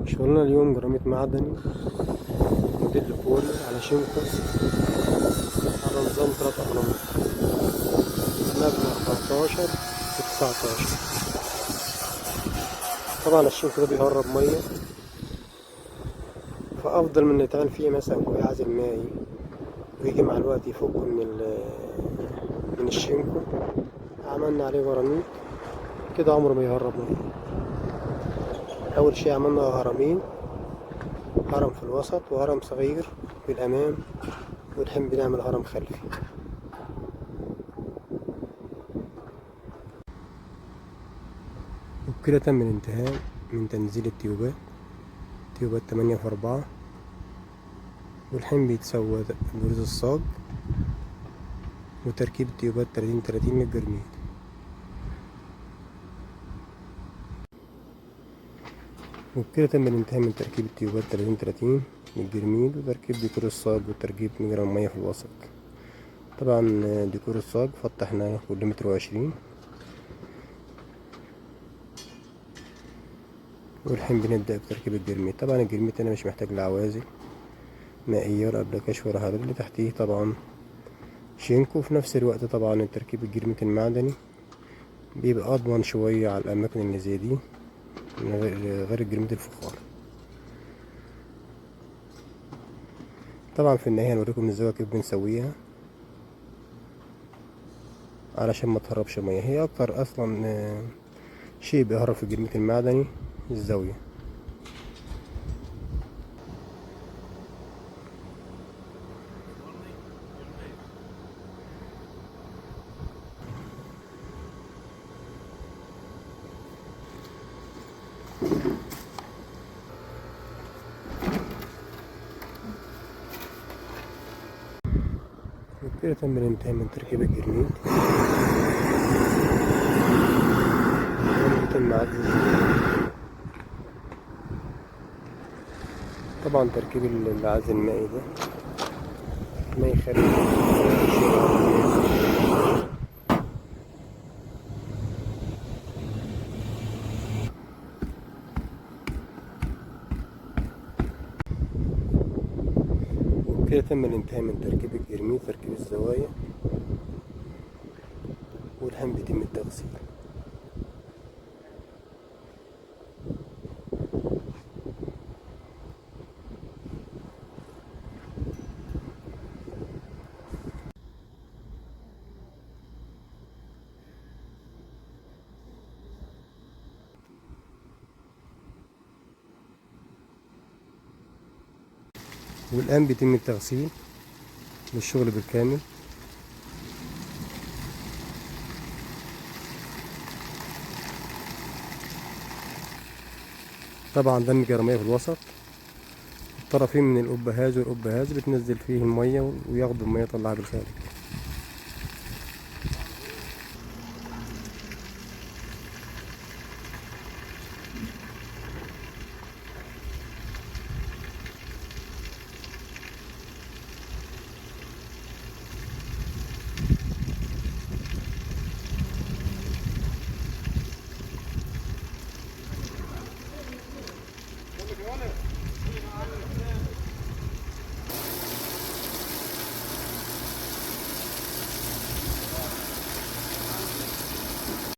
شغلنا اليوم جرانيت معدني موديل بولي على شنكو على نظام 3 أقلام، مبنى 14 و19. طبعا الشنكو ده بيهرب مية، فأفضل من يتعمل فيه مثلا كوباية عازل مائي ويجي مع الوقت يفك من الشنكو. عملنا عليه جرانيت كده عمره ما يهرب مية. أول شيء عملنا هرمين، هرم في الوسط وهرم صغير في الأمام، والحين بنعمل هرم خلفي. وبكده تم الانتهاء من تنزيل التيوبات 8 في 4، والحين بيتسوى بروز الصاج وتركيب التيوبات 30 للجرميل. وبكده تم الانتهاء من تركيب التيوبات 30 للجرميل وتركيب ديكور الصاج وتركيب مجرى المية في الوسط. طبعا ديكور الصاج فتحنا كل متر و20، والحين بنبدأ بتركيب الجرميل. طبعا الجرميل أنا مش محتاج لعوازل مائية ولا قبل كشف ولا حاجة، اللي تحتيه طبعا شينكو. في نفس الوقت طبعا التركيب الجرميت المعدني بيبقى أضمن شوية على الأماكن اللي زي دي من غير الجرميت الفخار. طبعا في النهاية هنوريكم الزاوية كيف بنسويها علشان ما تهربش مية. هي أكتر أصلا شيء بيهرب في الجرميت المعدني الزاوية. وبكده تم الانتهاء من تركيب الجرميت. طبعا تركيب العازل المائي ده ما يخلي وبكده تم الانتهاء من تركيب الجرميت، تركيب الزوايا، والحين بيتم التغسيل. والآن بيتم التغسيل للشغل بالكامل. طبعا ده المجرمية في الوسط، الطرفين من القبة هاز والقبة هاز بتنزل فيه المية وياخدوا المية يطلعها بالخارج.